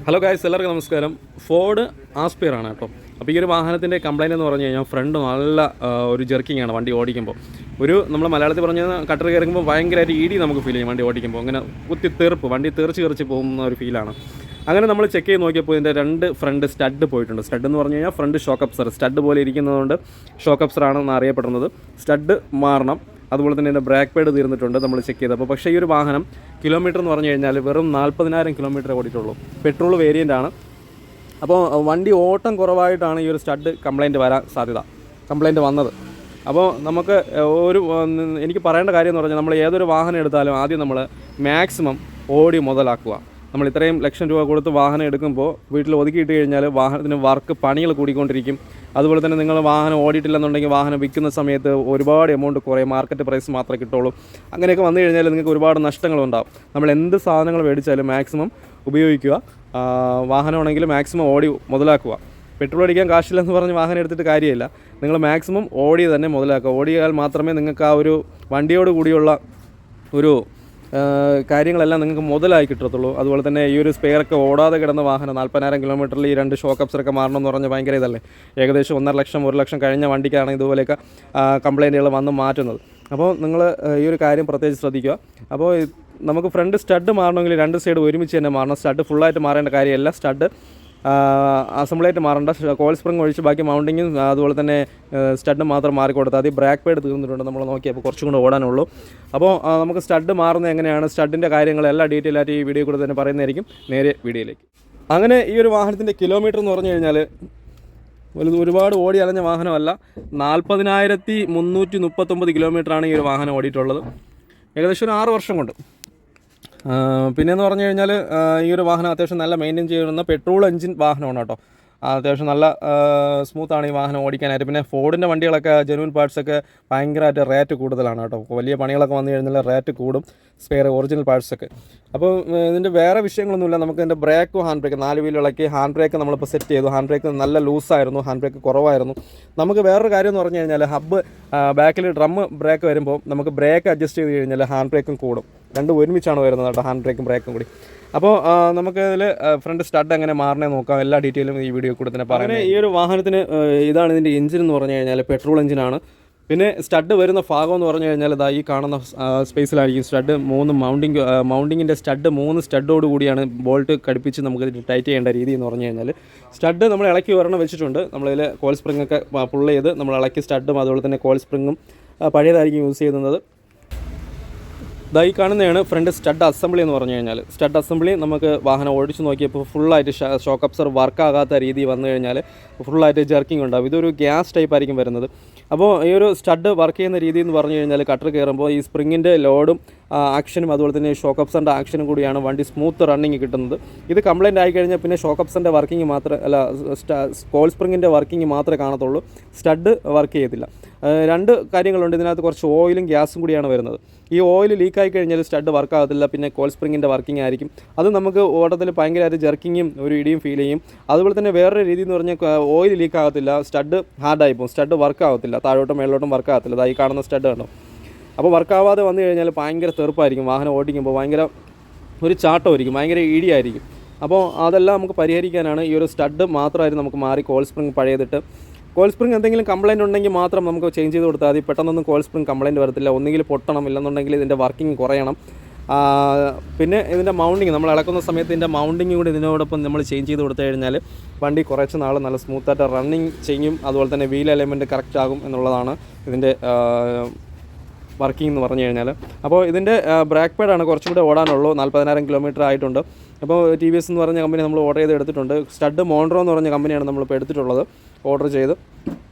Hello guys, എല്ലാവർക്കും നമസ്കാരം. Ford Aspire ആണ് കേട്ടോ. അപ്പോൾ ഈ ഒരു വാഹനത്തിൻ്റെ കംപ്ലയിൻ്റ് എന്ന് പറഞ്ഞു കഴിഞ്ഞാൽ ഫ്രണ്ട് നല്ല ഒരു ജെർക്കിംഗ് ആണ് വണ്ടി ഓടിക്കുമ്പോൾ. നമ്മൾ മലയാളത്തിൽ പറഞ്ഞ കട്ടർ കയറുമ്പോൾ ഭയങ്കരമായിട്ട് ഇടി നമുക്ക് ഫീൽ ചെയ്യും. വണ്ടി ഓടിക്കുമ്പോൾ അങ്ങനെ വണ്ടി തെറിച്ച് പോകുന്ന ഒരു ഫീലാണ്. അങ്ങനെ നമ്മൾ ചെക്ക് ചെയ്ത് നോക്കിയപ്പോൾ ഇതിൻ്റെ രണ്ട് ഫ്രണ്ട് സ്റ്റഡ് പോയിട്ടുണ്ട്. സ്റ്റഡ് എന്ന് പറഞ്ഞു കഴിഞ്ഞാൽ ഫ്രണ്ട് ഷോക്ക് അബ്സർ, സ്റ്റഡ് പോലെ ഇരിക്കുന്നതുകൊണ്ട് ഷോക്ക് അബ്സർ ആണെന്ന് അറിയപ്പെടുന്നത്. സ്റ്റഡ് മാറണം. അതുപോലെ തന്നെ ഇതിൻ്റെ ബ്രേക്ക് പാഡ് തീർന്നിട്ടുണ്ട് നമ്മൾ ചെക്ക് ചെയ്തപ്പോൾ. പക്ഷേ ഈ ഒരു വാഹനം കിലോമീറ്റർ എന്ന് പറഞ്ഞു കഴിഞ്ഞാൽ വെറും 40,000 കിലോമീറ്റർ ഓടിയിട്ടുള്ളൂ. പെട്രോൾ വേരിയൻ്റ് ആണ്. അപ്പോൾ വണ്ടി ഓട്ടം കുറവായിട്ടാണ് ഈ ഒരു സ്റ്റഡ് കംപ്ലയിൻറ്റ് വന്നത്. അപ്പോൾ നമുക്ക് എനിക്ക് പറയേണ്ട കാര്യം എന്ന് പറഞ്ഞാൽ, നമ്മൾ ഏതൊരു വാഹനം എടുത്താലും ആദ്യം നമ്മൾ മാക്സിമം ഓടി മുതലാക്കുക. നമ്മൾ ഇത്രയും ലക്ഷം രൂപ കൊടുത്ത് വാഹനം എടുക്കുമ്പോൾ വീട്ടിൽ ഒതുക്കിയിട്ട് കഴിഞ്ഞാൽ വാഹനത്തിന് പണികൾ കൂടിക്കൊണ്ടിരിക്കും. അതുപോലെ തന്നെ നിങ്ങൾ വാഹനം ഓടിയിട്ടില്ലെന്നുണ്ടെങ്കിൽ വാഹനം വിൽക്കുന്ന സമയത്ത് ഒരുപാട് എമൗണ്ട് കുറയും, മാർക്കറ്റ് പ്രൈസ് മാത്രമേ കിട്ടുള്ളൂ. അങ്ങനെയൊക്കെ വന്നു കഴിഞ്ഞാൽ നിങ്ങൾക്ക് ഒരുപാട് നഷ്ടങ്ങളുണ്ടാകും. നമ്മൾ എന്ത് സാധനങ്ങൾ മേടിച്ചാലും മാക്സിമം ഉപയോഗിക്കുക. വാഹനമാണെങ്കിൽ മാക്സിമം ഓടി മുതലാക്കുക. പെട്രോൾ അടിക്കാൻ കാശില്ലെന്ന് പറഞ്ഞ് വാഹനം എടുത്തിട്ട് കാര്യമില്ല. നിങ്ങൾ മാക്സിമം ഓടി തന്നെ മുതലാക്കുക. ഓടിയാൽ മാത്രമേ നിങ്ങൾക്ക് ആ ഒരു വണ്ടിയോട് കൂടിയുള്ള ഒരു കാര്യങ്ങളെല്ലാം നിങ്ങൾക്ക് മുതലായി കിട്ടത്തുള്ളൂ. അതുപോലെ തന്നെ ഈ ഒരു സ്പെയറൊക്കെ ഓടാതെ കിടന്ന വാഹനം 40,000 കിലോമീറ്ററിൽ ഈ രണ്ട് ഷോക്ക് അബ്സറൊക്കെ മാറണമെന്ന് പറഞ്ഞാൽ ഭയങ്കര ഇതല്ലേ. ഏകദേശം 1.5 ലക്ഷം കഴിഞ്ഞ വണ്ടിക്കാണ് ഇതുപോലെയൊക്കെ കംപ്ലയിൻറ്റുകൾ വന്ന് മാറ്റുന്നത്. അപ്പോൾ നിങ്ങൾ ഈ ഒരു കാര്യം പ്രത്യേകിച്ച് ശ്രദ്ധിക്കുക. അപ്പോൾ നമുക്ക് ഫ്രണ്ട് സ്റ്റഡ് മാറണമെങ്കിൽ രണ്ട് സൈഡ് ഒരുമിച്ച് തന്നെ മാറണം. സ്റ്റഡ് ഫുള്ളായിട്ട് മാറേണ്ട കാര്യമല്ല. സ്റ്റഡ് അസംബ്ലിയായിട്ട് മാറേണ്ട. കോയിൽ സ്പ്രിങ് ഒഴിച്ച് ബാക്കി മൗണ്ടിങ്ങും അതുപോലെ തന്നെ സ്റ്റഡ് മാത്രം മാറിക്കൊടുത്താൽ മതി. ബ്രേക്ക് പാഡ് തീർന്നിട്ടുണ്ട് നമ്മൾ നോക്കിയപ്പോൾ, കുറച്ചും കൂടെ ഓടാനുള്ളൂ. അപ്പോൾ നമുക്ക് സ്റ്റഡ് മാറുന്നത് എങ്ങനെയാണ്, സ്റ്റഡിൻ്റെ കാര്യങ്ങളെല്ലാം ഡീറ്റെയിൽ ആയിട്ട് ഈ വീഡിയോ കൂടെ തന്നെ പറയുന്നതായിരിക്കും. നേരെ വീഡിയോയിലേക്ക്. അങ്ങനെ ഈ ഒരു വാഹനത്തിൻ്റെ കിലോമീറ്റർ എന്ന് പറഞ്ഞു കഴിഞ്ഞാൽ ഒരുപാട് ഓടി അലഞ്ഞ വാഹനമല്ല. 40,339 കിലോമീറ്ററാണ് ഈ ഒരു വാഹനം ഓടിയിട്ടുള്ളത്. ഏകദേശം ഒരു 6 വർഷം കൊണ്ട്. പിന്നെയെന്ന് പറഞ്ഞു കഴിഞ്ഞാൽ ഈ ഒരു വാഹനം അത്യാവശ്യം നല്ല മെയിൻറ്റെയിൻ ചെയ്യുന്ന പെട്രോൾ എഞ്ചിൻ വാഹനമാണ് കേട്ടോ. അത്യാവശ്യം നല്ല സ്മൂത്താണ് ഈ വാഹനം ഓടിക്കാനായിട്ട്. പിന്നെ ഫോർഡിൻ്റെ വണ്ടികളൊക്കെ ജെനുവിൻ പാർട്സൊക്കെ ഭയങ്കരമായിട്ട് റേറ്റ് കൂടുതലാണ് കേട്ടോ. വലിയ പണികളൊക്കെ വന്നു കഴിഞ്ഞാൽ റേറ്റ് കൂടും, സ്പെയർ ഒറിജിനൽ പാർട്സൊക്കെ. അപ്പോൾ ഇതിൻ്റെ വേറെ വിഷയങ്ങളൊന്നുമില്ല. നമുക്ക് ഇതിൻ്റെ ബ്രേക്കും ഹാൻഡ് ബ്രേക്ക് 4 വീലുകളൊക്കെ ഹാൻഡ് ബ്രേക്ക് നമ്മളിപ്പോൾ സെറ്റ് ചെയ്തു. ഹാൻഡ് ബ്രേക്ക് നല്ല ലൂസായിരുന്നു, ഹാൻഡ് ബ്രേക്ക് കുറവായിരുന്നു. നമുക്ക് വേറൊരു കാര്യം എന്ന് പറഞ്ഞു കഴിഞ്ഞാൽ, ഹബ്ബ് ബാക്കിൽ ഡ്രം ബ്രേക്ക് വരുമ്പോൾ നമുക്ക് ബ്രേക്ക് അഡ്ജസ്റ്റ് ചെയ്ത് കഴിഞ്ഞാൽ ഹാൻഡ് ബ്രേക്കും കൂടും. രണ്ടും ഒരുമിച്ചാണ് വരുന്നത് കേട്ടോ, ഹാൻഡ് ബ്രേക്കും ബ്രേക്കും കൂടി. അപ്പോൾ നമുക്ക് ഇതിൽ ഫ്രണ്ട് സ്റ്റഡ് എങ്ങനെ മാറണേ നോക്കാം. എല്ലാ ഡീറ്റെയിലും ഈ വീഡിയോ കൂടെ തന്നെ പറയുന്നത്. ഈ ഒരു വാഹനത്തിന് ഇതാണ് ഇതിൻ്റെ എഞ്ചിൻ എന്ന് പറഞ്ഞു കഴിഞ്ഞാൽ പെട്രോൾ എഞ്ചിനാണ്. പിന്നെ സ്റ്റഡ് വരുന്ന ഭാഗം എന്ന് പറഞ്ഞു കഴിഞ്ഞാൽ ഇതാ ഈ കാണുന്ന സ്പേസിലായിരിക്കും സ്റ്റഡ്. 3 മൗണ്ടിങ്ങിൻ്റെ സ്റ്റഡ് 3 സ്റ്റഡോട് കൂടിയാണ് ബോൾട്ട് ഘടിപ്പിച്ച് നമുക്ക് ടൈറ്റ് ചെയ്യേണ്ട രീതി എന്ന് പറഞ്ഞു കഴിഞ്ഞാൽ. സ്റ്റഡ് നമ്മൾ ഇളക്കി ഒരെണ്ണം വെച്ചിട്ടുണ്ട്. നമ്മളിതിൽ കോയിൽ സ്പ്രിങ്ങൊക്കെ പുള്ള് ചെയ്ത് നമ്മൾ ഇളക്കി സ്റ്റഡും അതുപോലെ തന്നെ കോയിൽ സ്പ്രിങ്ങും പഴയതായിരിക്കും യൂസ് ചെയ്യുന്നത്. ഇതായി കാണുന്നതാണ് ഫ്രണ്ട് സ്റ്റഡ് അസംബ്ലി എന്ന് പറഞ്ഞു കഴിഞ്ഞാൽ. സ്റ്റഡ് അസംബ്ലി നമുക്ക് വാഹനം ഓടിച്ച് നോക്കിയപ്പോൾ ഫുള്ളായിട്ട് ഷോക്ക് അബ്സർ വർക്കാകാത്ത രീതി വന്നു കഴിഞ്ഞാൽ ഫുള്ളായിട്ട് ജെർക്കിംഗ് ഉണ്ടാവും. ഇതൊരു ഗ്യാസ് ടൈപ്പ് ആയിരിക്കും വരുന്നത്. അപ്പോൾ ഈ ഒരു സ്റ്റഡ് വർക്ക് ചെയ്യുന്ന രീതി എന്ന് പറഞ്ഞു കഴിഞ്ഞാൽ, കട്ടർ കയറുമ്പോൾ ഈ സ്പ്രിങ്ങിൻ്റെ ലോഡും ആക്ഷനും അതുപോലെ തന്നെ ഷോക്ക് അബ്സറിൻ്റെ ആക്ഷനും കൂടിയാണ് വണ്ടി സ്മൂത്ത് റണ്ണിങ് കിട്ടുന്നത്. ഇത് കംപ്ലയിൻ്റ് ആയിക്കഴിഞ്ഞാൽ പിന്നെ ഷോക്ക് അബ്സറിൻ്റെ വർക്കിംഗ് കോയിൽ സ്പ്രിങ്ങിൻ്റെ വർക്കിംഗ് മാത്രമേ കാണത്തുള്ളൂ. സ്റ്റഡ് വർക്ക് ചെയ്യത്തില്ല. 2 കാര്യങ്ങളുണ്ട് ഇതിനകത്ത്. കുറച്ച് ഓയിലും ഗ്യാസും കൂടിയാണ് വരുന്നത്. ഈ ഓയിൽ ലീക്കായി കഴിഞ്ഞാൽ സ്റ്റഡ് വർക്കാകത്തില്ല. പിന്നെ കോയിൽ സ്പ്രിങ്ങിൻ്റെ വർക്കിംഗ് ആയിരിക്കും. അത് നമുക്ക് ഓട്ടത്തിൽ ഭയങ്കരമായിട്ട് ജെർക്കിങ്ങും ഒരു ഇടിയും ഫീൽ ചെയ്യും. അതുപോലെ തന്നെ വേറൊരു രീതി എന്ന് പറഞ്ഞാൽ ഓയിൽ ലീക്ക് ആകത്തില്ല, സ്റ്റഡ് ഹാർഡായി പോകും, സ്റ്റഡ് വർക്കാകത്തില്ല, താഴോട്ടും മേലോട്ടും വർക്കാകത്തില്ല. അതായി കാണുന്ന സ്റ്റഡ് കണ്ടോ. അപ്പോൾ വർക്കാവാതെ വന്നു കഴിഞ്ഞാൽ ഭയങ്കര തെറുപ്പായിരിക്കും. വാഹനം ഓടിക്കുമ്പോൾ ഭയങ്കര ഒരു ചാട്ടമായിരിക്കും, ഭയങ്കര ഇടിയായിരിക്കും. അപ്പോൾ അതെല്ലാം നമുക്ക് പരിഹരിക്കാനാണ് ഈ ഒരു സ്റ്റഡ് മാത്രമായിട്ട് നമുക്ക് മാറി കോയിൽ സ്പ്രിങ് പഴയതിട്ട്. കോയിൽ സ്പ്രിങ് എന്തെങ്കിലും കംപ്ലയിൻ്റ് ഉണ്ടെങ്കിൽ മാത്രം നമുക്ക് ചേഞ്ച് ചെയ്ത് കൊടുത്താൽ മതി. പെട്ടെന്നൊന്നും കോയിൽ സ്പ്രിങ് കംപ്ലയിൻറ്റ് വരത്തില്ല. ഒന്നുകിൽ പൊട്ടണം, ഇല്ലെന്നുണ്ടെങ്കിൽ ഇതിൻ്റെ വർക്കിംഗ് കുറയണം. പിന്നെ ഇതിൻ്റെ മൗണ്ടിങ് നമ്മൾ ഇളക്കുന്ന സമയത്ത് ഇതിൻ്റെ മൗണ്ടിങ് കൂടി ഇതിനോടൊപ്പം നമ്മൾ ചേഞ്ച് ചെയ്ത് കൊടുത്തു കഴിഞ്ഞാൽ വണ്ടി കുറച്ച് നാൾ നല്ല സ്മൂത്തായിട്ട് റണ്ണിങ് ചെയ്യും. അതുപോലെ തന്നെ വീൽ എലമെൻറ്റ് കറക്റ്റ് ആകും എന്നുള്ളതാണ് ഇതിൻ്റെ വർക്കിംഗ് എന്ന് പറഞ്ഞു കഴിഞ്ഞാൽ. അപ്പോൾ ഇതിൻ്റെ ബ്രേക്ക് പാഡാണ് കുറച്ചും കൂടെ ഓടാനുള്ളൂ. 40,000 കിലോമീറ്റർ ആയിട്ടുണ്ട്. അപ്പോൾ TVS എന്ന് പറഞ്ഞ കമ്പനി നമ്മൾ ഓർഡർ ചെയ്ത് എടുത്തിട്ടുണ്ട്. സ്റ്റഡ് മോൺട്രോ എന്ന് പറഞ്ഞ കമ്പനിയാണ് നമ്മളിപ്പോൾ എടുത്തിട്ടുള്ളത്, ഓർഡർ ചെയ്ത്.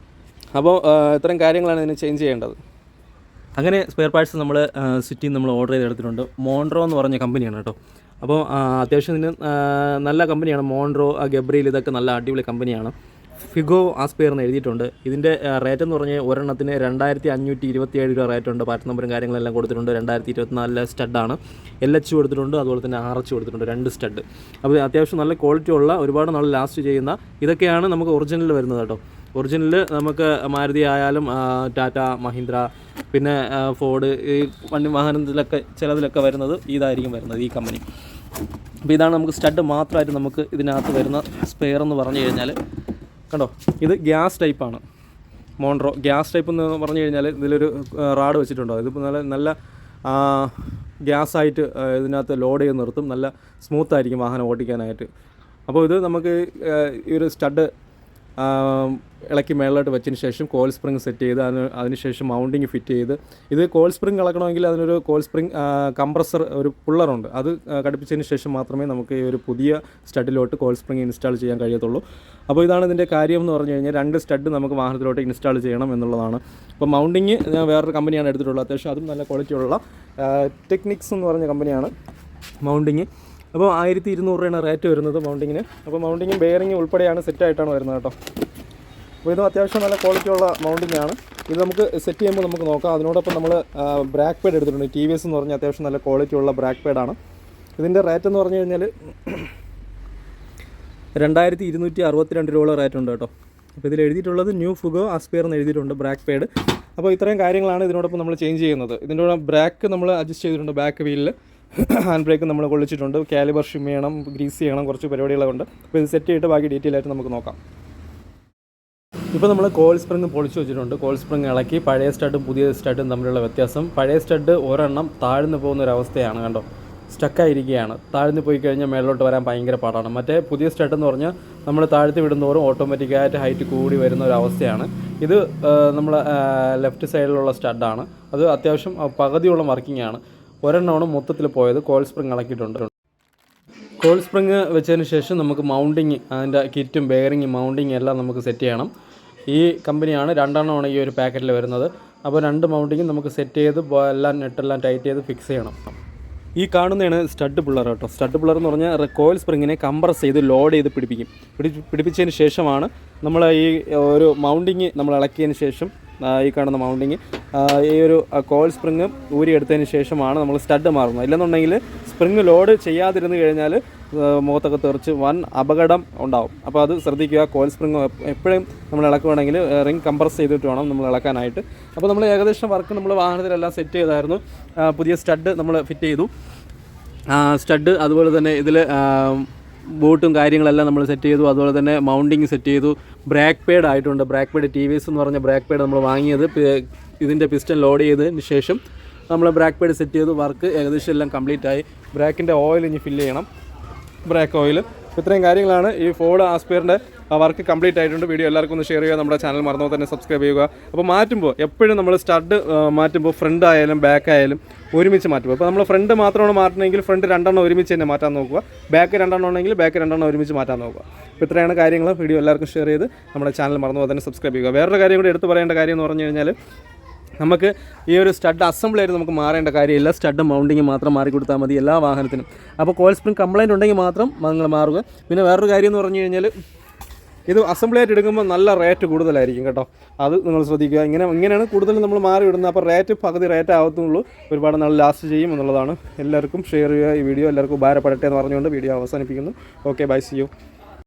അപ്പോൾ ഇത്തരം കാര്യങ്ങളാണ് ഇതിന് ചേഞ്ച് ചെയ്യേണ്ടത്. അങ്ങനെ സ്പെയർ പാർട്സ് നമ്മൾ സിറ്റിയിൽ നമ്മൾ ഓർഡർ ചെയ്ത് എടുത്തിട്ടുണ്ട്. മോൺട്രോ എന്ന് പറഞ്ഞ കമ്പനിയാണ് കേട്ടോ. അപ്പോൾ അത്യാവശ്യം ഇതിന് നല്ല കമ്പനിയാണ്. മോൺട്രോ, ഗബ്രിയിൽ, ഇതൊക്കെ നല്ല അടിപൊളി കമ്പനിയാണ്. ഫിഗോ ആസ്പിയർ എന്ന് എഴുതിയിട്ടുണ്ട്. ഇതിൻ്റെ റേറ്റ് എന്ന് പറഞ്ഞാൽ ഒരെണ്ണത്തിന് 2,527 രൂപ റേറ്റുണ്ട്. പാർട്ട് നമ്പറും കാര്യങ്ങളെല്ലാം കൊടുത്തിട്ടുണ്ട്. 2024 സ്റ്റഡാണ്. LH കൊടുത്തിട്ടുണ്ട്, അതുപോലെ തന്നെ RH കൊടുത്തിട്ടുണ്ട്, 2 സ്റ്റഡ്. അപ്പോൾ അത്യാവശ്യം നല്ല ക്വാളിറ്റി ഉള്ള, ഒരുപാട് നാൾ ലാസ്റ്റ് ചെയ്യുന്ന ഇതൊക്കെയാണ് നമുക്ക് ഒറിജിനൽ വരുന്നത് കേട്ടോ. ഒറിജിനൽ നമുക്ക് മാരുതി ആയാലും ടാറ്റ, മഹീന്ദ്ര, പിന്നെ ഫോർഡ്, ഈ വാഹനത്തിലൊക്കെ ചിലതിലൊക്കെ വരുന്നത് ഇതായിരിക്കും വരുന്നത്, ഈ കമ്പനി. അപ്പോൾ ഇതാണ് നമുക്ക് സ്റ്റഡ് മാത്രമായിട്ട് നമുക്ക് ഇതിനകത്ത് വരുന്ന സ്പെയർ എന്ന് പറഞ്ഞു കഴിഞ്ഞാൽ. കണ്ടോ, ഇത് ഗ്യാസ് ടൈപ്പാണ്. മോൺട്രോ ഗ്യാസ് ടൈപ്പ് എന്ന് പറഞ്ഞു കഴിഞ്ഞാൽ ഇതിലൊരു റാഡ് വെച്ചിട്ടുണ്ടോ. ഇതിപ്പോൾ നല്ല ഗ്യാസായിട്ട് ഇതിനകത്ത് ലോഡ് ചെയ്ത് നിർത്തും. നല്ല സ്മൂത്തായിരിക്കും വാഹനം ഓടിക്കാനായിട്ട്. അപ്പോൾ ഇത് നമുക്ക് ഈ ഒരു സ്റ്റഡ് ഇളക്കി മേളിലോട്ട് വെച്ചതിന് ശേഷം കോയിൽ സ്പ്രിങ് സെറ്റ് ചെയ്ത് അതിനുശേഷം മൗണ്ടിങ് ഫിറ്റ് ചെയ്ത്, ഇത് കോയിൽ സ്പ്രിങ് ഇളക്കണമെങ്കിൽ അതിനൊരു കോയിൽ സ്പ്രിങ് കംപ്രസർ ഒരു പുള്ളറുണ്ട്, അത് ഘടിപ്പിച്ചതിന് ശേഷം മാത്രമേ നമുക്ക് ഈ ഒരു പുതിയ സ്റ്റഡിലോട്ട് കോയിൽ സ്പ്രിങ് ഇൻസ്റ്റാൾ ചെയ്യാൻ കഴിയത്തുള്ളൂ. അപ്പോൾ ഇതാണ് ഇതിൻ്റെ കാര്യം എന്ന് പറഞ്ഞു കഴിഞ്ഞാൽ 2 സ്റ്റഡ് നമുക്ക് വാഹനത്തിലോട്ട് ഇൻസ്റ്റാൾ ചെയ്യണം എന്നുള്ളതാണ്. അപ്പോൾ മൗണ്ടിങ് ഞാൻ വേറൊരു കമ്പനിയാണ് എടുത്തിട്ടുള്ളത്. അത്യാവശ്യം അതും നല്ല ക്വാളിറ്റിയുള്ള ടെക്നിക്സ് എന്ന് പറഞ്ഞ കമ്പനിയാണ് മൗണ്ടിങ്. അപ്പോൾ 1200 രൂപയാണ് റേറ്റ് വരുന്നത് മൗണ്ടിങ്ങിന്. അപ്പോൾ മൗണ്ടിങ്ങും ബെയറിങ്ങും ഉൾപ്പെടെയാണ് സെറ്റായിട്ടാണ് വരുന്നത് കേട്ടോ. അപ്പോൾ ഇത് അത്യാവശ്യം നല്ല ക്വാളിറ്റിയുള്ള മൗണ്ടിങ് ആണ്. ഇത് നമുക്ക് സെറ്റ് ചെയ്യുമ്പോൾ നമുക്ക് നോക്കാം. അതിനോടൊപ്പം നമ്മൾ ബ്രാക്ക് പാഡ് എടുത്തിട്ടുണ്ട്. TVS എന്ന് പറഞ്ഞാൽ അത്യാവശ്യം നല്ല ക്വാളിറ്റിയുള്ള ബ്രാക്ക് പാഡാണ്. ഇതിൻ്റെ റേറ്റ് എന്ന് പറഞ്ഞു കഴിഞ്ഞാൽ 2262 രൂപ റേറ്റ് ഉണ്ട് കേട്ടോ. അപ്പോൾ ഇതിൽ എഴുതിയിട്ടുള്ളത് ന്യൂ ഫുഗോ ആസ്പിയർ എന്ന് എഴുതിയിട്ടുണ്ട് ബ്രാക്ക് പാഡ്. അപ്പോൾ ഇത്രയും കാര്യങ്ങളാണ് ഇതിനോടൊപ്പം നമ്മൾ ചേഞ്ച് ചെയ്യുന്നത്. ഇതിൻ്റെ ബ്രാക്ക് നമ്മൾ അഡ്ജസ്റ്റ് ചെയ്തിട്ടുണ്ട്. ബാക്ക് വീലിൽ ഹാൻഡ് ബ്രേക്ക് നമ്മൾ കൊള്ളിച്ചിട്ടുണ്ട്. കാലിബർ ഷിം ചെയ്യണം, ഗ്രീസ് ചെയ്യണം, കുറച്ച് പരിപാടികളുണ്ട്. അപ്പോൾ ഇത് സെറ്റ് ചെയ്തിട്ട് ബാക്കി ഡീറ്റെയിൽ ആയിട്ട് നമുക്ക് നോക്കാം. ഇപ്പോൾ നമ്മൾ കോയിൽ സ്പ്രിങ് പൊളിച്ച് വെച്ചിട്ടുണ്ട്. കോയിൽ സ്പ്രിങ് ഇളക്കി പഴയ സ്റ്റഡും പുതിയ സ്റ്റഡും തമ്മിലുള്ള വ്യത്യാസം, പഴയ സ്റ്റഡ് ഒരെണ്ണം താഴ്ന്നു പോകുന്ന ഒരവസ്ഥയാണ്. കണ്ടോ, സ്റ്റക്കായിരിക്കുകയാണ്. താഴ്ന്നു പോയി കഴിഞ്ഞാൽ മേളിലോട്ട് വരാൻ ഭയങ്കര പാടാണ്. മറ്റേ പുതിയ സ്റ്റഡ് എന്ന് പറഞ്ഞാൽ നമ്മൾ താഴ്ത്തി വിടുന്നതോറും ഓട്ടോമാറ്റിക്കായിട്ട് ഹൈറ്റ് കൂടി വരുന്ന ഒരു അവസ്ഥയാണ്. ഇത് നമ്മൾ ലെഫ്റ്റ് സൈഡിലുള്ള സ്റ്റഡാണ്. അത് അത്യാവശ്യം പകുതിയോളം വർക്കിംഗ് ആണ്. ഒരെണ്ണമാണ് മൊത്തത്തിൽ പോയത്. കോയിൽ സ്പ്രിങ് ഇളക്കിയിട്ടുണ്ട്. കോയിൽ സ്പ്രിങ് വെച്ചതിന് ശേഷം നമുക്ക് മൗണ്ടിങ്, അതിൻ്റെ കിറ്റും ബെയറിങ് മൗണ്ടിങ് എല്ലാം നമുക്ക് സെറ്റ് ചെയ്യണം. ഈ കമ്പനിയാണ് 2 എണ്ണമാണ് ഈ ഒരു പാക്കറ്റിൽ വരുന്നത്. അപ്പോൾ 2 മൗണ്ടിങ്ങും നമുക്ക് സെറ്റ് ചെയ്ത് എല്ലാം നെട്ടെല്ലാം ടൈറ്റ് ചെയ്ത് ഫിക്സ് ചെയ്യണം. ഈ കാണുന്നതാണ് സ്റ്റഡ് പിള്ളർ കേട്ടോ. സ്റ്റഡ് പിള്ളർ എന്ന് പറഞ്ഞാൽ കോയിൽ സ്പ്രിങ്ങിനെ കംപ്രസ് ചെയ്ത് ലോഡ് ചെയ്ത് പിടിപ്പിച്ചതിന് ശേഷമാണ് നമ്മൾ ഈ ഒരു മൗണ്ടിങ് നമ്മൾ ഇളക്കിയതിന് ശേഷം ഈ കാണുന്ന മൗണ്ടിങ് ഈ ഒരു കോയിൽ സ്പ്രിങ് ഊരിയെടുത്തതിന് ശേഷമാണ് നമ്മൾ സ്റ്റഡ് മാറുന്നത്. ഇല്ലെന്നുണ്ടെങ്കിൽ സ്പ്രിങ് ലോഡ് ചെയ്യാതിരുന്ന് കഴിഞ്ഞാൽ മുഖത്തൊക്കെ തെറിച്ച് വൻ അപകടം ഉണ്ടാവും. അപ്പോൾ അത് ശ്രദ്ധിക്കുക. കോയിൽ സ്പ്രിങ് എപ്പോഴും നമ്മൾ ഇളക്കുകയാണെങ്കിൽ റിങ് കംപ്രസ് ചെയ്തിട്ട് വേണം നമ്മൾ ഇളക്കാനായിട്ട്. അപ്പോൾ നമ്മൾ ഏകദേശം വർക്ക് നമ്മൾ വാഹനത്തിലെല്ലാം സെറ്റ് ചെയ്തായിരുന്നു. പുതിയ സ്റ്റഡ് നമ്മൾ ഫിറ്റ് ചെയ്തു. സ്റ്റഡ് അതുപോലെ തന്നെ ഇതിൽ ബൂട്ടും കാര്യങ്ങളെല്ലാം നമ്മൾ സെറ്റ് ചെയ്തു. അതുപോലെ തന്നെ മൗണ്ടിങ് സെറ്റ് ചെയ്തു. ബ്രാക്ക് പാഡ് ആയിട്ടുണ്ട്. ബ്രാക്ക് പാഡ് TVS എന്ന് പറഞ്ഞ ബ്രാക്ക് പാഡ് നമ്മൾ വാങ്ങിയത്. ഇതിൻ്റെ പിസ്റ്റൺ ലോഡ് ചെയ്തതിന് ശേഷം നമ്മൾ ബ്രാക്ക് പാഡ് സെറ്റ് ചെയ്തു. വർക്ക് ഏകദേശം എല്ലാം കംപ്ലീറ്റ് ആയി. ബ്രാക്കിൻ്റെ ഓയിൽ ഇനി ഫില്ല് ചെയ്യണം, ബ്രാക്ക് ഓയിൽ. ഇത്രയും കാര്യങ്ങളാണ്. ഈ ഫോർഡ് ആസ്പിയറിൻ്റെ വർക്ക് കംപ്ലീറ്റ് ആയിട്ടുണ്ട്. വീഡിയോ എല്ലാവർക്കും ഒന്ന് ഷെയർ ചെയ്യുക. നമ്മുടെ ചാനൽ മറന്നോ തന്നെ സബ്സ്ക്രൈബ് ചെയ്യുക. അപ്പോൾ മാറ്റുമ്പോൾ എപ്പോഴും നമ്മൾ സ്റ്റഡ് മാറ്റുമ്പോൾ ഫ്രണ്ട് ആയാലും ബാക്ക് ആയാലും ഒരുമിച്ച് മാറ്റുക. അപ്പോൾ നമ്മൾ ഫ്രണ്ട് മാത്രമാണ് മാറ്റണമെങ്കിൽ ഫ്രണ്ട് 2 എണ്ണം ഒരുമിച്ച് തന്നെ മാറ്റാൻ നോക്കുക. ബാക്ക് 2 എണ്ണം ഉണ്ടെങ്കിൽ ബാക്ക് 2 എണ്ണം ഒരുമിച്ച് മാറ്റാൻ നോക്കുക. അപ്പോൾ ഇത്രയാണ് കാര്യങ്ങൾ. വീഡിയോ എല്ലാവർക്കും ഷെയർ ചെയ്ത് നമ്മുടെ ചാനൽ മറന്നോ തന്നെ സബ്സ്ക്രൈബ് ചെയ്യുക. വേറൊരു കാര്യം കൂടി എടുത്ത് പറയേണ്ട കാര്യം എന്ന് പറഞ്ഞു കഴിഞ്ഞാൽ, നമുക്ക് ഈ ഒരു സ്റ്റഡ് അസംബിൾ ആയിട്ട് നമുക്ക് മാറേണ്ട കാര്യമില്ല. സ്റ്റഡ് മൗണ്ടിങ് മാത്രം മാറി കൊടുത്താൽ മതി എല്ലാ വാഹനത്തിനും. അപ്പോൾ കോയിൽ സ്പ്രിങ് കംപ്ലൈൻറ്റ് ഉണ്ടെങ്കിൽ മാത്രം നിങ്ങൾ മാറുക. പിന്നെ വേറൊരു കാര്യം എന്ന് പറഞ്ഞു കഴിഞ്ഞാൽ, ഇത് അസംബിൾ ആയിട്ട് എടുക്കുമ്പോൾ നല്ല റേറ്റ് കൂടുതലായിരിക്കും കേട്ടോ. അത് നിങ്ങൾ ശ്രദ്ധിക്കുക. ഇങ്ങനെയാണ് കൂടുതലും നമ്മൾ മാറി വിടുന്നത്. അപ്പോൾ പകുതി റേറ്റ് ആവത്തുള്ളൂ. ഒരുപാട് നാൾ ലാസ്റ്റ് ചെയ്യും എന്നുള്ളതാണ്. എല്ലാവർക്കും ഷെയർ ചെയ്യുക. ഈ വീഡിയോ എല്ലാവർക്കും ഉപകാരപ്പെടട്ടെ എന്ന് പറഞ്ഞുകൊണ്ട് വീഡിയോ അവസാനിപ്പിക്കുന്നു. Okay, bye, see U.